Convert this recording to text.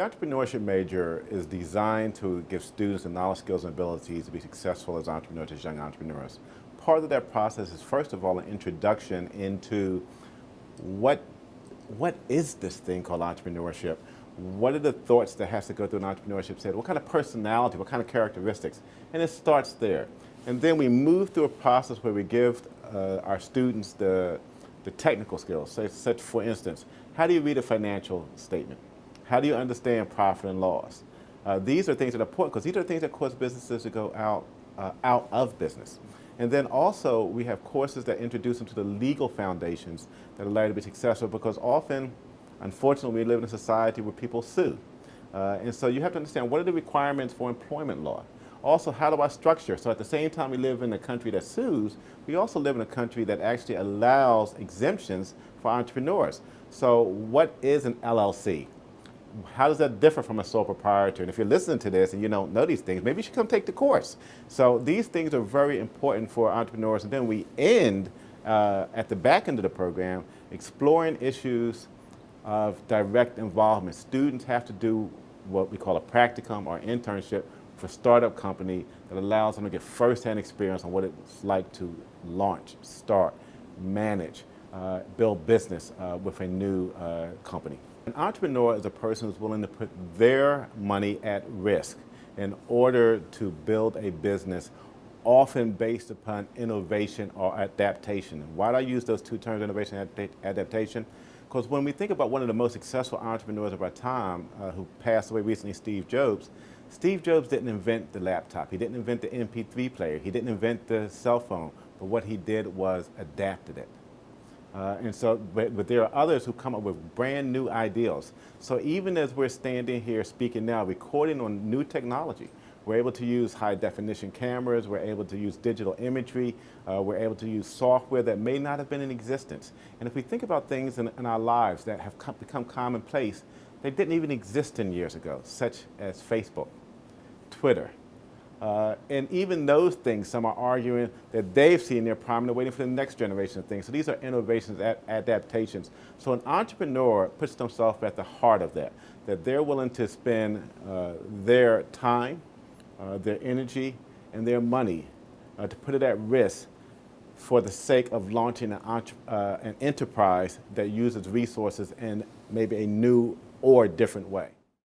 entrepreneurship major is designed to give students the knowledge, skills, and abilities to be successful as entrepreneurs, as young entrepreneurs. Part of that process is, first of all, an introduction into what is this thing called entrepreneurship? What are the thoughts that has to go through an entrepreneurship set? What kind of personality, what kind of characteristics? And it starts there. And then we move through a process where we give our students the technical skills. So such, for instance, how do you read a financial statement? How do you understand profit and loss? These are things that are important because these are things that cause businesses to go out of business. And then also we have courses that introduce them to the legal foundations that allow you to be successful, because often, unfortunately, we live in a society where people sue. And so you have to understand, what are the requirements for employment law? Also, how do I structure? So at the same time we live in a country that sues, we also live in a country that actually allows exemptions for entrepreneurs. So what is an LLC? How does that differ from a sole proprietor? And if you're listening to this and you don't know these things, maybe you should come take the course. So these things are very important for entrepreneurs. And then we end at the back end of the program exploring issues of direct involvement. Students have to do what we call a practicum or internship for a startup company that allows them to get first-hand experience on what it's like to launch, start, manage, build business with a new company. An entrepreneur is a person who's willing to put their money at risk in order to build a business, often based upon innovation or adaptation. Why do I use those two terms, innovation and adaptation? Because when we think about one of the most successful entrepreneurs of our time, who passed away recently, Steve Jobs didn't invent the laptop. He didn't invent the MP3 player. He didn't invent the cell phone. But what he did was adapted it. But there are others who come up with brand new ideals. So even as we're standing here speaking now, recording on new technology, we're able to use high definition cameras, we're able to use digital imagery, we're able to use software that may not have been in existence. And if we think about things in our lives that have become commonplace, they didn't even exist 10 years ago, such as Facebook, Twitter. And even those things, some are arguing that they've seen their prime and they're waiting for the next generation of things. So these are innovations, adaptations. So an entrepreneur puts themselves at the heart of that they're willing to spend their time, their energy, and their money to put it at risk for the sake of launching an enterprise that uses resources in maybe a new or different way.